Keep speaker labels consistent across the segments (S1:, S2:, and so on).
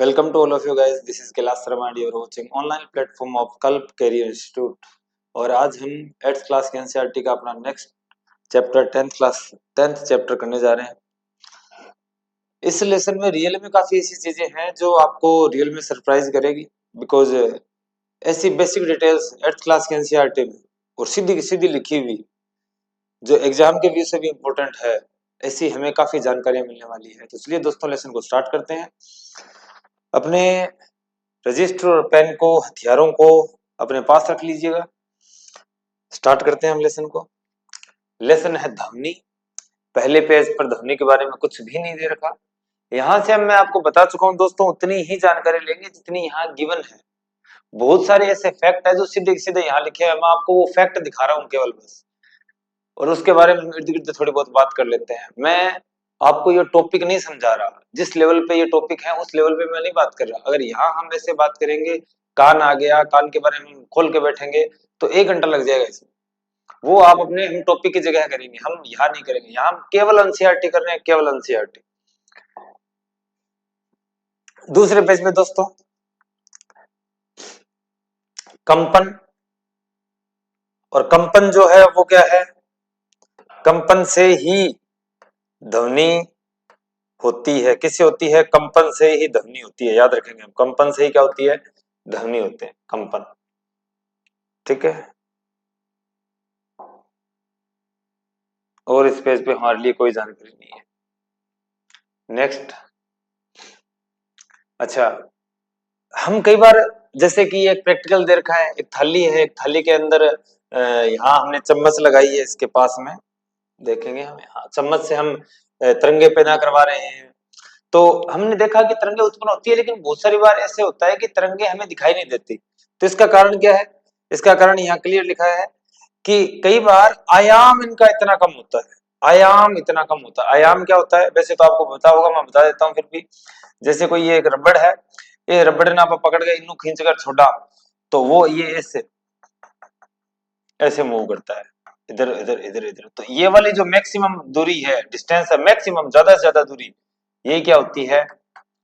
S1: Welcome to all of you guys. This is Kailash Sharma and you are watching online platform of Kalp Career Institute. और आज हम 8th class के NCERT का अपना next chapter 10th chapter करने जा रहे हैं। इस लेसन में रियल में काफी ऐसी चीजें हैं जो आपको रियल में सरप्राइज करेगी, बिकॉज ऐसी बेसिक डिटेल्स 8th क्लास के एनसीईआरटी में और सीधी सीधी लिखी हुई जो एग्जाम के व्यू से भी इम्पोर्टेंट है, ऐसी हमें काफी जानकारियां मिलने वाली है। तो इसलिए दोस्तों लेसन को स्टार्ट करते हैं। अपने रजिस्टर और पेन को, हथियारों को अपने पास रख लीजिएगा। स्टार्ट करते हैं हम लेसन को। लेसन है ध्वनि। पहले पेज पर ध्वनि के बारे में कुछ भी नहीं दे रखा। यहां से मैं आपको बता चुका हूं दोस्तों, उतनी ही जानकारी लेंगे जितनी यहाँ गिवन है। बहुत सारे ऐसे फैक्ट है जो सीधे सीधे यहाँ लिखे हैं, मैं आपको वो फैक्ट दिखा रहा हूँ केवल बस, और उसके बारे में इर्द गिर्द थोड़ी बहुत बात कर लेते हैं। मैं आपको ये टॉपिक नहीं समझा रहा, जिस लेवल पे ये टॉपिक है उस लेवल पे मैं नहीं बात कर रहा। अगर यहाँ हम ऐसे बात करेंगे, कान आ गया, कान के बारे में खोल के बैठेंगे तो 1 घंटा लग जाएगा इसमें। वो आप अपने हम टॉपिक की जगह करेंगे, हम यहाँ नहीं करेंगे। यहाँ हम केवल एनसीईआरटी कर रहे हैं, केवल एनसीईआरटी। दूसरे पेज में दोस्तों कंपन, और कंपन जो है वो क्या है? कंपन से ही ध्वनि होती है। किससे होती है? कंपन से ही ध्वनि होती है। याद रखेंगे हम, कंपन से ही क्या होती है? ध्वनि होते हैं, कंपन। ठीक है, और इस पेज पे हमारे लिए कोई जानकारी नहीं है। नेक्स्ट। अच्छा, हम कई बार जैसे कि एक प्रैक्टिकल दे रखा है, एक थाली है, एक थाली के अंदर यहाँ हमने चम्मच लगाई है, इसके पास में देखेंगे हम, यहाँ चम्मच से हम तिरंगे पैदा करवा रहे हैं। तो हमने देखा कि तिरंगे उत्पन्न होती है, लेकिन बहुत सारी बार ऐसे होता है कि तिरंगे हमें दिखाई नहीं देती। तो इसका कारण क्या है? इसका कारण यहाँ क्लियर लिखा है कि कई बार आयाम इनका इतना कम होता है। आयाम इतना कम होता है। आयाम क्या होता है? वैसे तो आपको पता होगा, मैं बता देता हूँ फिर भी। जैसे कोई ये एक रबड़ है, ये रबड़ ने आप पकड़ के इन्नू खींच कर छोड़ा तो वो ये ऐसे ऐसे मूव करता है, इधर इधर इधर इधर। तो ये वाली जो मैक्सिमम दूरी है, डिस्टेंस है, मैक्सिमम ज्यादा से ज्यादा दूरी, ये क्या होती है?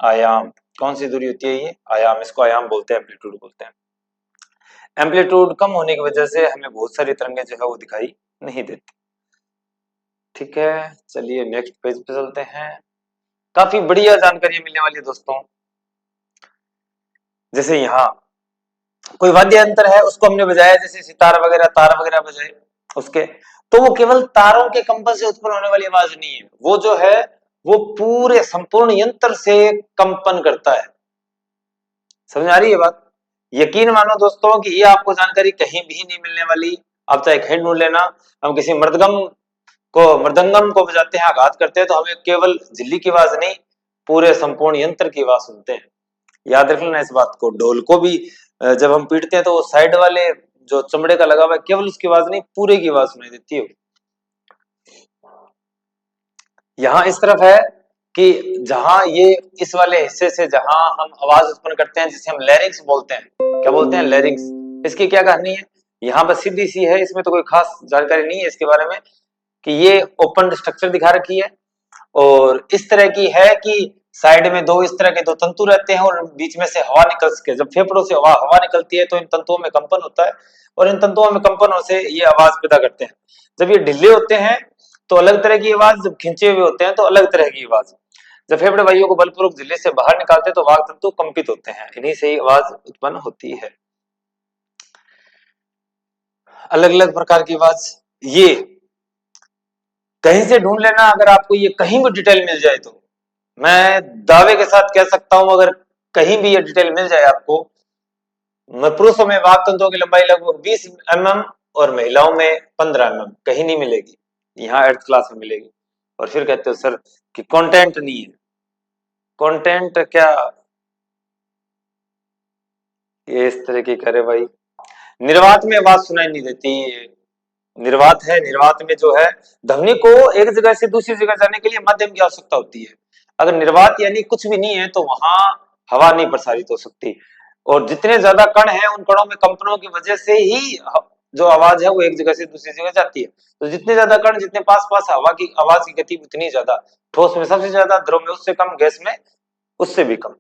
S1: आयाम। कौन सी दूरी होती है ये? आयाम। इसको आयाम बोलते हैं, एम्पलीट्यूड बोलते हैं। एम्पलीट्यूड कम होने की वजह से हमें बहुत सारी तरंगे जो है वो दिखाई नहीं देती। ठीक है, चलिए नेक्स्ट पेज पे चलते हैं। काफी बढ़िया जानकारी मिलने वाली है दोस्तों। जैसे यहाँ कोई वाद्य यंत्र है, उसको हमने बजाया, जैसे सितार वगैरह, तार वगैरह बजाए उसके, तो वो केवल तारों के कंपन से उत्पन्न होने वाली आवाज नहीं है, वो जो है वो पूरे संपूर्ण यंत्र से कंपन करता है। समझ आ रही है बात? यकीन मानो दोस्तों कि ये आपको जानकारी कहीं भी नहीं मिलने वाली। आप चाहे कहीं ढूंढ लेना। हम किसी मृदंगम को बजाते हैं, आघात करते हैं, तो हमें केवल झिल्ली की आवाज नहीं, पूरे संपूर्ण यंत्र की आवाज सुनते हैं। याद रख लेना इस बात को। ढोल को भी जब हम पीटते हैं तो वो साइड वाले जो चमड़े का लगा हुआ है, केवल उसकी आवाज नहीं, पूरे की आवाज सुनाई देती है। यहाँ इस तरफ है कि जहां ये इस वाले हिस्से से जहां हम आवाज उत्पन्न करते हैं, जिसे हम लैरिंक्स बोलते हैं। क्या बोलते हैं? लैरिंक्स। इसकी क्या कहानी है? यहाँ बस सीधी सी है, इसमें तो कोई खास जानकारी नहीं है इसके बारे में, कि ये ओपन स्ट्रक्चर दिखा रखी है और इस तरह की है कि साइड में दो इस तरह के दो तंतु रहते हैं और बीच में से हवा निकल सके। जब फेफड़ों से हवा निकलती है तो इन तंतुओं में कंपन होता है और इन तंतुओं में कंपनों से ये आवाज पैदा करते हैं। जब ये ढीले होते हैं तो अलग तरह की आवाज, जब खींचे हुए होते हैं तो अलग तरह की आवाज। जब फेफड़े वायु को बलपूर्वक झिल्ली से बाहर निकालते हैं तो वाग तंतु कंपित होते हैं, इन्हीं से ही आवाज उत्पन्न होती है। अलग अलग प्रकार की आवाज ये कहीं से ढूंढ लेना। अगर आपको ये कहीं भी डिटेल मिल जाए तो मैं दावे के साथ कह सकता हूं, अगर कहीं भी ये डिटेल मिल जाए आपको, पुरुषों में वाग तंतुओं की लंबाई लगभग 20 mm और महिलाओं में 15 mm, कहीं नहीं मिलेगी, यहाँ 8th क्लास में मिलेगी। और फिर कहते हो सर कि कंटेंट नहीं है। कंटेंट क्या? ये इस तरह की करे भाई। निर्वात में आवाज सुनाई नहीं देती। निर्वात है, निर्वात में जो है ध्वनि को एक जगह से दूसरी जगह जाने के लिए माध्यम की आवश्यकता होती है। अगर निर्वात यानी कुछ भी नहीं है तो वहां हवा नहीं प्रसारित हो सकती, और जितने ज्यादा कण हैं उन कणों में कंपनों की वजह से ही जो आवाज है वो एक जगह से दूसरी जगह जाती है। तो जितने ज्यादा कण, जितने पास पास हवा की आवाज की गति उतनी ज्यादा। ठोस में सबसे ज्यादा, द्रव में उससे कम, गैस में उससे भी कम।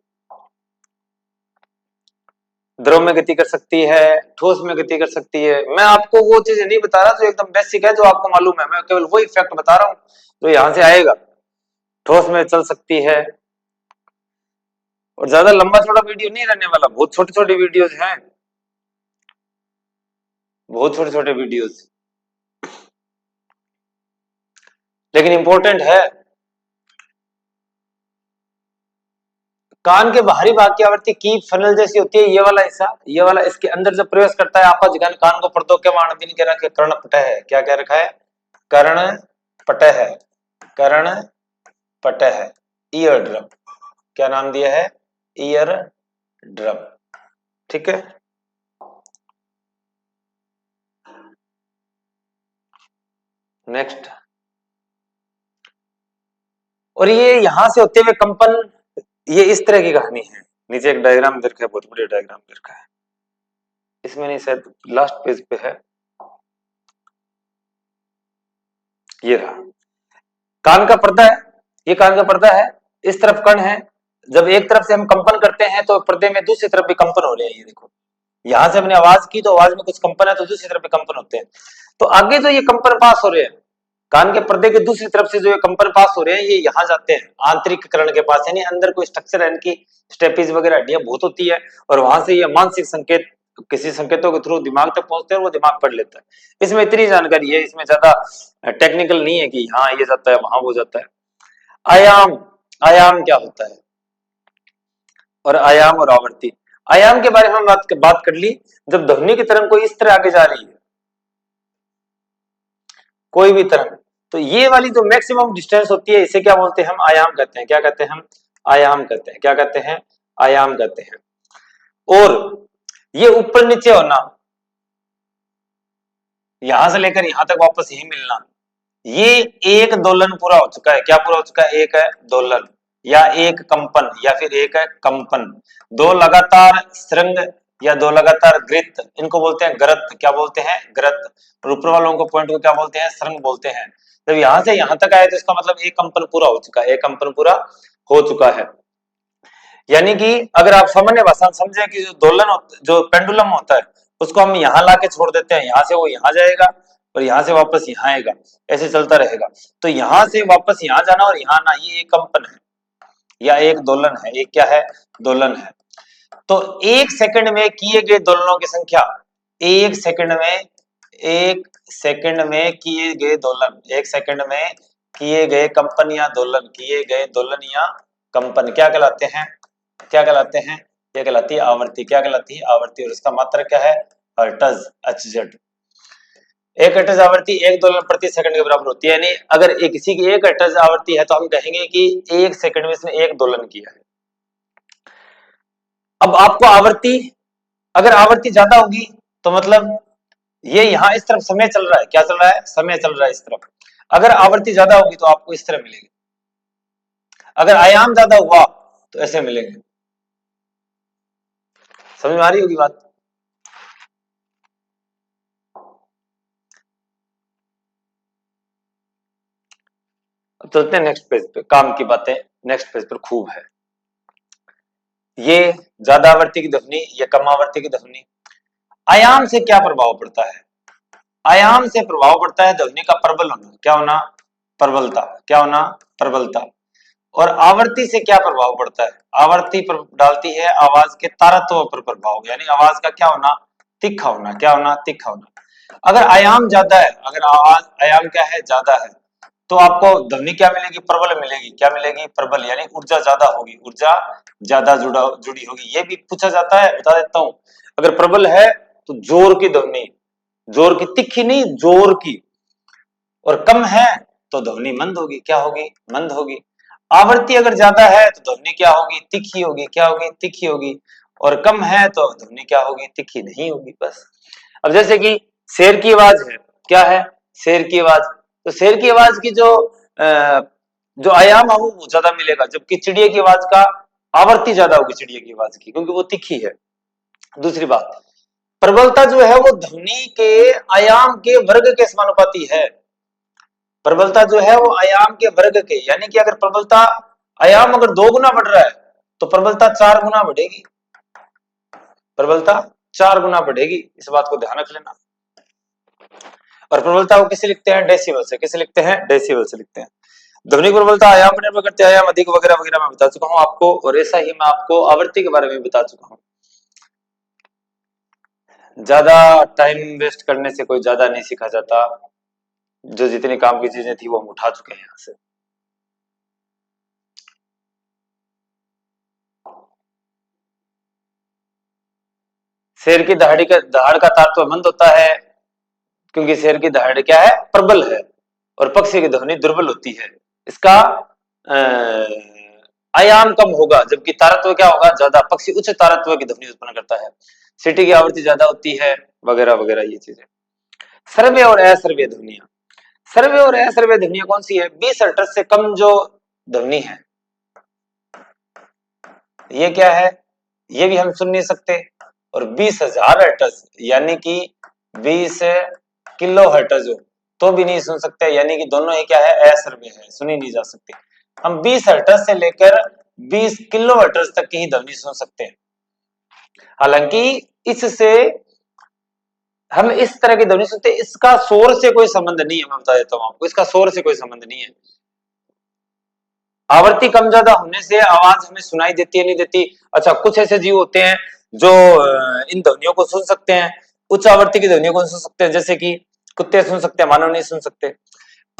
S1: द्रव में गति कर सकती है, ठोस में गति कर सकती है। मैं आपको वो चीजें नहीं बता रहा जो एकदम बेसिक है, जो आपको मालूम है, मैं केवल वही फैक्ट बता रहा हूं जो यहां से आएगा। ठोस में चल सकती है, और ज्यादा लंबा चौड़ा वीडियो नहीं रहने वाला, बहुत छोटे छोटे वीडियोज हैं, बहुत छोटे छोटे वीडियोज, लेकिन इंपॉर्टेंट है। कान के बाहरी भाग की आवृत्ति की फनल जैसी होती है, ये वाला हिस्सा, ये वाला, इसके अंदर जब प्रवेश करता है आपका जगह कान को पर्दों के मानदीन के रखा कर्ण पटह है। क्या कह रखा है? कर्ण पटह है, कर्ण पटह है, ईयर ड्रम। क्या नाम दिया है? Ear drum. ठीक है, नेक्स्ट। और ये यहां से होते हुए कंपन, ये इस तरह की कहानी है। नीचे एक डायग्राम दे रखा है, बहुत बढ़िया डायग्राम दे रखा है, इसमें नहीं, शायद लास्ट पेज पे है, ये रहा। कान का पर्दा है, ये कान का पर्दा है, इस तरफ कण है। जब एक तरफ से हम कंपन करते हैं तो पर्दे में दूसरी तरफ भी कंपन हो रहे हैं। ये देखो, यहां से हमने आवाज की तो आवाज में कुछ कंपन है, तो दूसरी तरफ भी कंपन होते हैं। तो आगे जो ये कंपन पास हो रहे हैं, कान के पर्दे के दूसरी तरफ से जो ये कंपन पास हो रहे हैं, ये यहां जाते हैं आंतरिक करण के पास, यानी अंदर कोई स्ट्रक्चर है, इनकी स्टेपीज वगैरह हड्डियां बहुत होती है, और वहां से ये मानसिक संकेत किसी संकेतों के थ्रू दिमाग तक पहुंचते हैं और वो दिमाग पढ़ लेता है। इसमें इतनी जानकारी है, इसमें ज्यादा टेक्निकल नहीं है कि हाँ ये जाता है वहां वो जाता है। आयाम, आयाम क्या होता है? और आयाम और आवर्ती, आयाम के बारे में हम बात कर ली। जब ध्वनि की तरंग कोई इस तरह आगे जा रही है, कोई भी तरंग, तो ये वाली जो मैक्सिमम डिस्टेंस होती है, इसे क्या बोलते हैं? हम आयाम कहते हैं। क्या कहते हैं? हम आयाम कहते हैं। क्या कहते हैं? आयाम कहते हैं। और ये ऊपर नीचे होना, यहां से लेकर यहां तक वापस यही मिलना, ये एक दोलन पूरा हो चुका है। क्या पूरा हो चुका है? एक है दोलन, या एक कंपन, या फिर एक है कंपन। दो लगातार श्रृंग या दो लगातार गृत, इनको बोलते हैं गरत। क्या बोलते हैं? गरत। और ऊपर वालों को पॉइंट को क्या बोलते हैं? श्रृंग बोलते हैं। जब यहां से यहां तक आए तो इसका मतलब एक कंपन पूरा हो चुका है, एक कंपन पूरा हो चुका है। यानी कि अगर आप सामान्य भाषा में समझे कि जो दोलन, जो पेंडुलम होता है, उसको हम यहाँ ला के छोड़ देते हैं, यहाँ से वो यहाँ जाएगा और यहाँ से वापस यहाँ आएगा, ऐसे चलता रहेगा। तो यहाँ से वापस यहाँ जाना और यहाँ आना, ये एक कंपन है या एक दोलन है। एक क्या है? दोलन है। तो एक सेकंड में किए गए दोलनों की संख्या, एक सेकंड में, एक सेकंड में किए गए दोलन, एक सेकंड में किए गए कंपन या दोलन, किए गए दोलन या कंपन क्या कहलाते हैं? क्या कहलाते हैं? क्या कहलाती है? आवृत्ति। क्या कहलाती है? आवृत्ति। और इसका मात्रक क्या है? Hertz, HZ। एक हर्ट्ज आवृत्ति एक दोलन प्रति सेकंड के बराबर होती है। यानी अगर एक किसी की एक हर्ट्ज आवृत्ति है तो हम कहेंगे कि एक सेकंड में इसने एक दोलन किया है। अब आपको आवृत्ति, अगर आवृत्ति ज्यादा होगी तो मतलब ये यहां इस तरफ समय चल रहा है। क्या चल रहा है? समय चल रहा है इस तरफ। अगर आवृत्ति ज्यादा होगी तो आपको इस तरह मिलेगी। अगर आयाम ज्यादा हुआ तो ऐसे मिलेंगे। समझ में आ रही होगी बात? अब चलते हैं नेक्स्ट पेज पे। काम की बातें नेक्स्ट पेज पर खूब है। ये ज्यादा आवृत्ति की ध्वनि या कम आवृत्ति की ध्वनि, आयाम से क्या प्रभाव पड़ता है? आयाम से प्रभाव पड़ता है ध्वनि का प्रबल होना। क्या होना? प्रबलता। क्या होना? प्रबलता। और आवृत्ति से क्या प्रभाव पड़ता है? आवृत्ति पर डालती है आवाज के तारत्व पर प्रभाव, यानी आवाज का क्या होना? तीखा होना। क्या होना? तीखा होना। अगर आयाम ज्यादा है, अगर आवाज आयाम क्या है? ज्यादा है, तो आपको ध्वनि क्या मिलेगी? प्रबल मिलेगी। क्या मिलेगी? प्रबल, यानी ऊर्जा ज्यादा होगी, ऊर्जा ज्यादा जुड़ी होगी। ये भी पूछा जाता है, बता देता हूं। अगर प्रबल है तो जोर की ध्वनि, जोर की, तीखी नहीं, जोर की। और कम है तो ध्वनि मंद होगी। क्या होगी? मंद होगी। आवृत्ति अगर ज्यादा है तो ध्वनि क्या होगी? तीखी होगी। क्या होगी? तीखी होगी। और कम है तो ध्वनि क्या होगी? तीखी नहीं होगी। बस। अब जैसे कि शेर की आवाज है, क्या है? शेर की आवाज। तो शेर की आवाज की जो आयाम है वो ज्यादा मिलेगा, जबकि चिड़िया की आवाज का आवृत्ति ज्यादा होगी चिड़िया की आवाज की, क्योंकि वो तीखी है। दूसरी बात, प्रबलता जो है वो ध्वनि के आयाम के वर्ग के समानुपाती है। प्रबलता जो है वो आयाम के वर्ग के, यानी कि अगर प्रबलता आयाम अगर 2 गुना बढ़ रहा है तो प्रबलता 4 गुना बढ़ेगी। प्रबलता 4 गुना बढ़ेगी, इस बात को ध्यान रख लेना। और प्रबलता को किसे लिखते हैं? डेसिबल से। किसे लिखते हैं? डेसिबल से लिखते हैं। ध्वनिक प्रबलता आयाम पर निर्भर करती है, आयाम अधिक वगैरह वगैरह मैं बता चुका हूं आपको, और ऐसा ही मैं आपको आवृत्ति के बारे में बता चुका हूं। ज्यादा टाइम वेस्ट करने से कोई ज्यादा नहीं सीखा जाता, जो जितनी काम की चीजें थी वो हम उठा चुके हैं यहां से। शेर की दहाड़ का तार तो मंद होता है, क्योंकि शेर की दहाड़ क्या है? प्रबल है, और पक्षी की ध्वनि दुर्बल होती है। इसका आयाम कम होगा, जबकि तारत्व क्या होगा? ज्यादा। पक्षी उच्च तारत्व की ध्वनि उत्पन्न करता है, सीटी की आवृत्ति ज्यादा होती है, वगैरह वगैरह ये चीजें। सर्वे और असर्वे ध्वनियां। सर्वे और असर्वे ध्वनियां कौन सी है? 20 हर्ट्ज से कम जो ध्वनि है, ये क्या है? ये भी हम सुन नहीं सकते। और 20,000 हर्ट्ज यानी कि 20 किलो हर्ट्ज हो तो भी नहीं सुन सकते, यानी कि दोनों ही क्या है? असर्वे है, सुनी नहीं जा सकती। हम 20 हर्ट्ज से लेकर 20 किलो हर्ट्ज तक की ही ध्वनि सुन सकते हैं। हालांकि इससे हम इस तरह की ध्वनि सुनते हैं, इसका शोर से कोई संबंध नहीं है, मैं बता देता हूं आपको, इसका शोर से कोई संबंध नहीं है। आवृत्ति कम ज्यादा होने से आवाज हमें सुनाई देती है, नहीं देती? अच्छा, कुछ ऐसे जीव होते हैं जो इन ध्वनियों को सुन सकते हैं, उच्च आवृत्ति की ध्वनियों को सुन सकते हैं, जैसे कि कुत्ते सुन सकते हैं, मानव नहीं सुन सकते।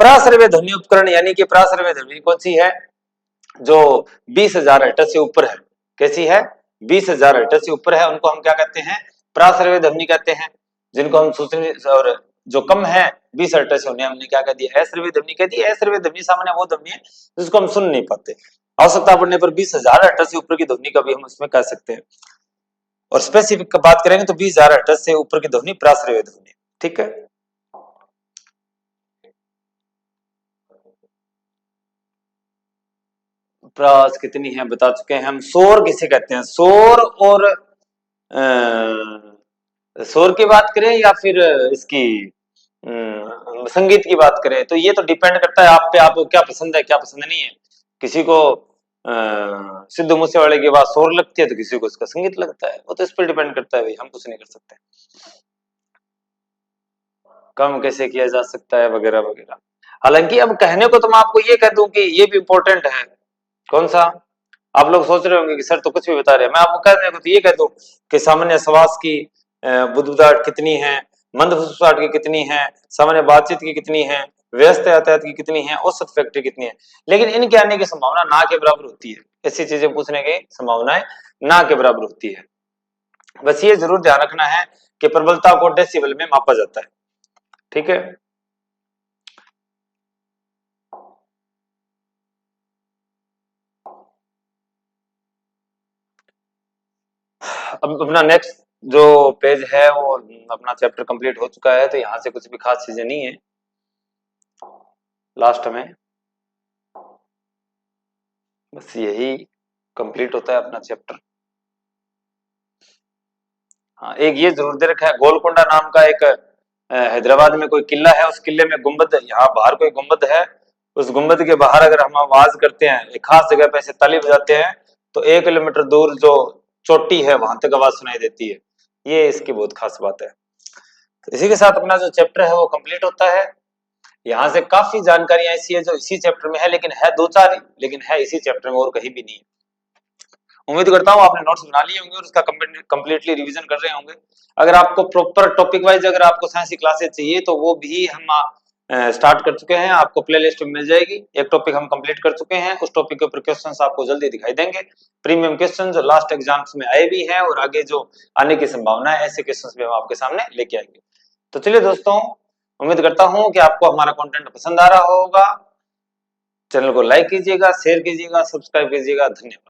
S1: प्राश्रव्य ध्वनि उपकरण, यानी कि प्राश्रव्य ध्वनि कौन सी है? जो 20,000 हर्ट्ज से ऊपर है। कैसी है? 20,000 हर्ट्ज से ऊपर है, उनको हम क्या कहते हैं? प्राश्रव्य ध्वनि कहते हैं। जिनको हम सोचने, और जो कम है 20 हर्ट्ज से, उन्हें हमने क्या कह दिया? अश्रव्य ध्वनि कह दी। अश्रव्य ध्वनि सामान्य वो ध्वनि है जिसको हम सुन नहीं पाते। आवश्यकता पड़ने पर 20,000 हर्ट्ज से ऊपर की ध्वनि का भी हम उसमें कह सकते हैं। और स्पेसिफिक का बात करेंगे तो 20,000 हर्ट्ज से ऊपर की ध्वनि प्राश्रव्य ध्वनि। ठीक है। प्रास कितनी है बता चुके हैं हम। शोर किसे कहते हैं? शोर, और शोर की बात करें या फिर इसकी संगीत की बात करें, तो ये तो डिपेंड करता है आप पे, आपको क्या पसंद है क्या पसंद नहीं है। किसी को सिद्धू मूसेवाले की आवाज शोर लगती है, तो किसी को उसका संगीत लगता है। वो तो इस पर डिपेंड करता है भाई, हम कुछ नहीं कर सकते। कम कैसे किया जा सकता है, वगैरह वगैरह। हालांकि अब कहने को तो मैं आपको ये कह दूं कि ये भी इंपॉर्टेंट है। कौन सा? आप लोग सोच रहे होंगे कि सर तो कुछ भी बता रहे हैं। मैं आपको कहने को तो ये कह दूं कि सामान्य श्वास की बुदबुदाहट कितनी है, मंद फुसफुसाहट की कितनी है, सामान्य बातचीत की कितनी है, व्यस्त यातायात की कितनी है, औसत फैक्ट्री कितनी है। लेकिन इनके आने की संभावना ना के बराबर होती है। ऐसी चीजें पूछने की संभावनाएं ना के बराबर होती है। बस ये जरूर ध्यान रखना है कि प्रबलता को डेसिबल में मापा जाता है। ठीक है। अब अपना नेक्स्ट जो पेज है वो अपना चैप्टर कंप्लीट हो चुका है, तो यहाँ से कुछ भी खास चीजें नहीं है। लास्ट में बस यही कंप्लीट होता है अपना चैप्टर। हाँ, एक ये जरूर दे रखा है, गोलकोंडा नाम का एक हैदराबाद में कोई किला है, उस किले में गुंबद, यहाँ बाहर कोई गुंबद है, उस गुंबद के बाहर अगर हम आवाज करते हैं, एक खास जगह पे ऐसे ताली बजाते हैं, तो 1 किलोमीटर दूर जो चोटी है वहां तक आवाज सुनाई देती है। ये इसकी बहुत खास बात है। तो इसी के साथ अपना जो चैप्टर है वो कंप्लीट होता है। यहाँ से काफी जानकारियां ऐसी है जो इसी चैप्टर में है, लेकिन है दो चार ही, लेकिन है इसी चैप्टर में और कहीं भी नहीं है। उम्मीद करता हूँ आपने नोट्स बना लिए होंगे और उसका कंप्लीटली रिवीजन कर रहे होंगे। अगर आपको प्रॉपर टॉपिक वाइज अगर आपको साइंस की क्लासेस चाहिए तो वो भी हम स्टार्ट कर चुके हैं, आपको प्ले लिस्ट में मिल जाएगी। एक टॉपिक हम कंप्लीट कर चुके हैं, उस टॉपिक के ऊपर क्वेश्चंस आपको जल्दी दिखाई देंगे। प्रीमियम क्वेश्चन जो लास्ट एग्जाम्स में आए भी हैं और आगे जो आने की संभावना है, ऐसे क्वेश्चंस भी हम आपके सामने लेके आएंगे। तो चलिए दोस्तों, उम्मीद करता हूँ कि आपको हमारा कंटेंट पसंद आ रहा होगा। चैनल को लाइक कीजिएगा, शेयर कीजिएगा, सब्सक्राइब कीजिएगा। धन्यवाद।